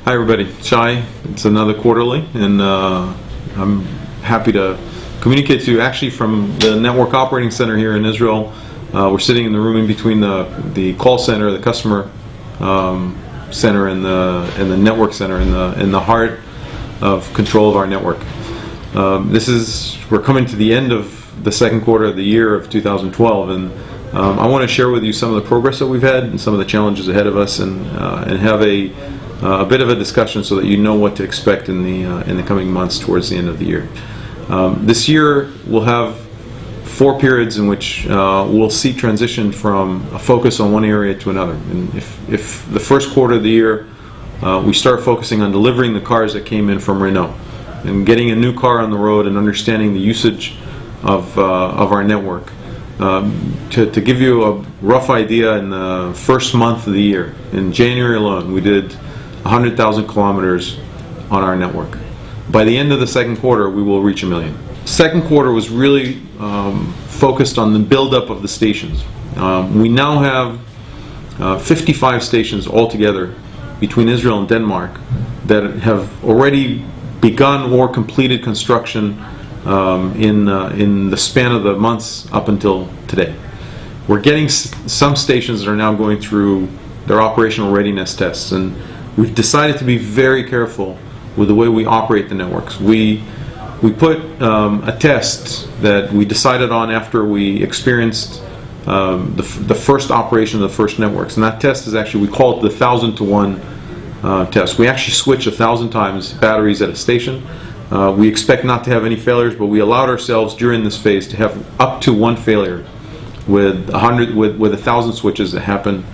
Hi everybody, Shai. It's another quarterly, and I'm happy to communicate to you actually from the network operating center here in Israel. We're sitting in the room in between the call center, the customer center, and the network center, in the heart of control of our network. We're coming to the end of the second quarter of the year of 2012, and I want to share with you some of the progress that we've had and some of the challenges ahead of us, and have a bit of a discussion so that you know what to expect in the coming months towards the end of the year. This year we'll have 4 periods in which we'll see transition from a focus on one area to another. And if the first quarter of the year we start focusing on delivering the cars that came in from Renault and getting a new car on the road and understanding the usage of our network. To give you a rough idea, in the first month of the year, in January alone, we did 100,000 kilometers on our network. By the end of the second quarter, we will reach 1 million. Second quarter was really focused on the buildup of the stations. We now have 55 stations altogether between Israel and Denmark that have already begun or completed construction in the span of the months up until today. We're getting some stations that are now going through their operational readiness tests, and we've decided to be very careful with the way we operate the networks. We put a test that we decided on after we experienced the first operation of the first networks, and that test is actually, we call it the 1,000 to 1 test. We actually switch 1,000 times batteries at a station. We expect not to have any failures, but we allowed ourselves during this phase to have up to 1 failure with 1,000 switches that happen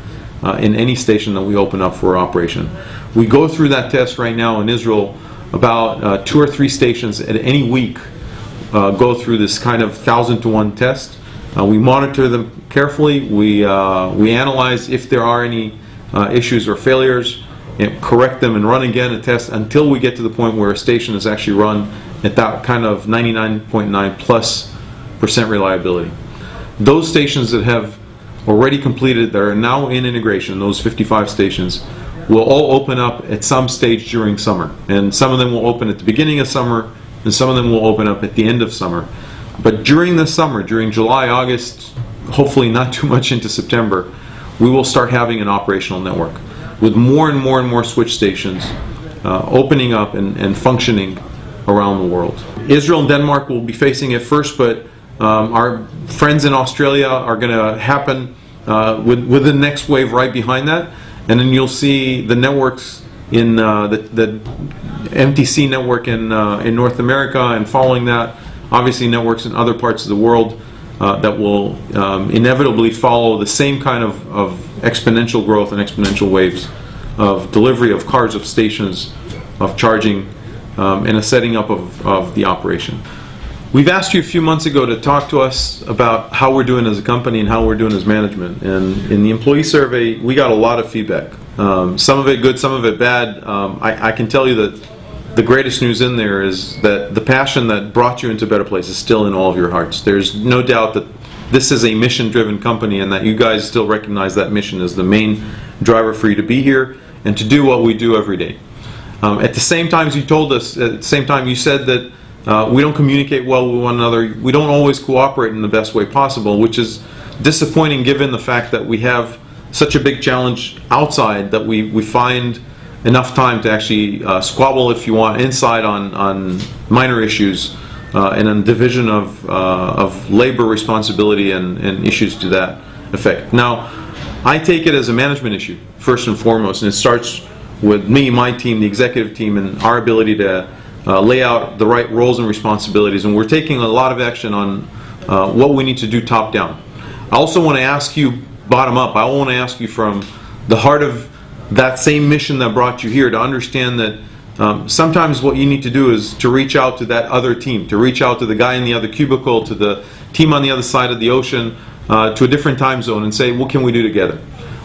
in any station that we open up for operation. We go through that test right now in Israel. About 2 or 3 stations at any week go through this kind of 1,000 to 1 test. We monitor them carefully. We analyze if there are any issues or failures, and correct them and run again a test until we get to the point where a station is actually run at that kind of 99.9+% reliability. Those stations that have already completed, that are now in integration, those 55 stations, will all open up at some stage during summer. And some of them will open at the beginning of summer, and some of them will open up at the end of summer. But during the summer, during July, August, hopefully not too much into September, we will start having an operational network with more and more and more switch stations opening up and functioning around the world. Israel and Denmark will be facing it first, but our friends in Australia are going to happen with the next wave right behind that. And then you'll see the networks in the MTC network in North America, and following that, obviously networks in other parts of the world that will inevitably follow the same kind of exponential growth and exponential waves of delivery of cars, of stations, of charging, and a setting up of the operation. We've asked you a few months ago to talk to us about how we're doing as a company and how we're doing as management. And in the employee survey, we got a lot of feedback. Some of it good, some of it bad. I can tell you that the greatest news in there is that the passion that brought you into Better Place is still in all of your hearts. There's no doubt that this is a mission-driven company, and that you guys still recognize that mission as the main driver for you to be here and to do what we do every day. At the same time, as you told us, at the same time you said that we don't communicate well with one another. We don't always cooperate in the best way possible, which is disappointing given the fact that we have such a big challenge outside that we find enough time to actually squabble, if you want, inside on minor issues and on division of labor responsibility and issues to that effect. Now, I take it as a management issue, first and foremost, and it starts with me, my team, the executive team, and our ability to lay out the right roles and responsibilities, and we're taking a lot of action on what we need to do top down. I also want to ask you bottom up. I want to ask you from the heart of that same mission that brought you here to understand that sometimes what you need to do is to reach out to that other team, to reach out to the guy in the other cubicle, to the team on the other side of the ocean, to a different time zone, and say, what can we do together?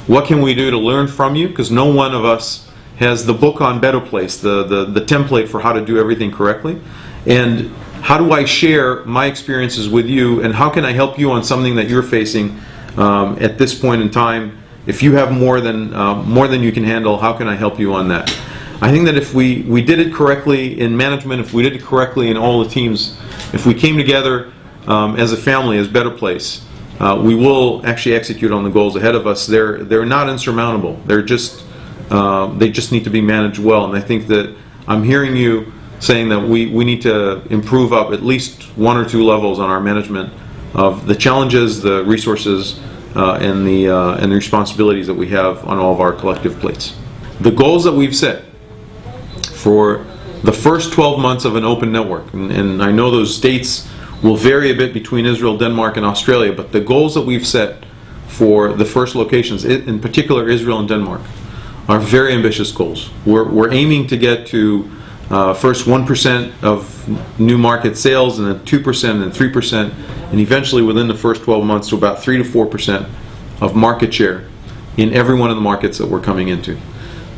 What can we do to learn from you? Because no one of us has the book on Better Place, the template for how to do everything correctly. And how do I share my experiences with you, and how can I help you on something that you're facing at this point in time? If you have more than you can handle, how can I help you on that? I think that if we did it correctly in management, if we did it correctly in all the teams, if we came together as a family, as Better Place, we will actually execute on the goals ahead of us. They're not insurmountable. They just need to be managed well. And I think that I'm hearing you saying that we need to improve up at least 1 or 2 levels on our management of the challenges, the resources, and the responsibilities that we have on all of our collective plates. The goals that we've set for the first 12 months of an open network, and I know those dates will vary a bit between Israel, Denmark, and Australia, but the goals that we've set for the first locations, in particular Israel and Denmark, are very ambitious goals. We're aiming to get to first 1% of new market sales, and then 2%, and 3%, and eventually within the first 12 months to about 3 to 4% of market share in every one of the markets that we're coming into.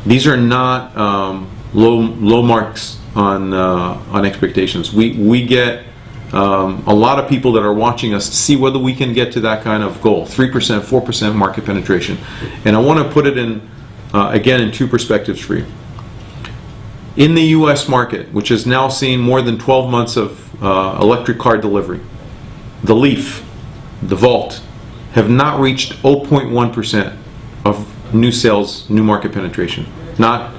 These are not low marks on expectations. We get a lot of people that are watching us to see whether we can get to that kind of goal, 3%, 4% market penetration. And I want to put it in again in 2 perspectives for you. In the U.S. market, which has now seen more than 12 months of electric car delivery, the Leaf, the Volt, have not reached 0.1% of new sales, new market penetration. Not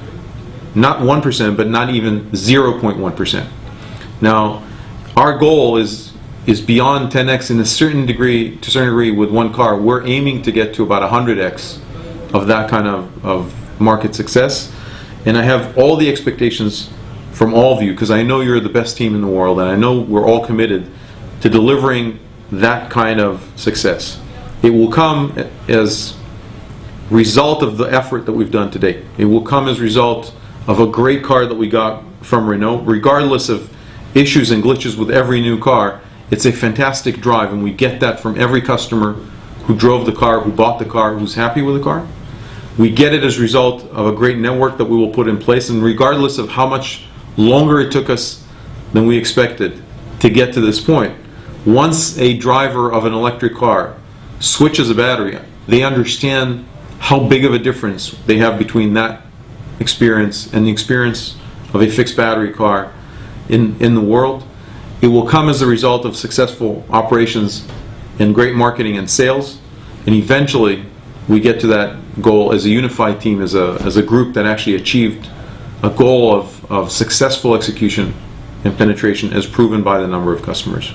1%, but not even 0.1%. Now, our goal is beyond 10x to a certain degree with one car. We're aiming to get to about 100x of that kind of market success. And I have all the expectations from all of you, because I know you're the best team in the world, and I know we're all committed to delivering that kind of success. It will come as result of the effort that we've done to date. It will come as a result of a great car that we got from Renault. Regardless of issues and glitches with every new car, it's a fantastic drive, and we get that from every customer who drove the car, who bought the car, who's happy with the car. We get it as a result of a great network that we will put in place, and regardless of how much longer it took us than we expected to get to this point, once a driver of an electric car switches a battery, they understand how big of a difference they have between that experience and the experience of a fixed battery car in the world. It will come as a result of successful operations and great marketing and sales, and eventually we get to that goal as a unified team, as a group that actually achieved a goal of successful execution and penetration as proven by the number of customers.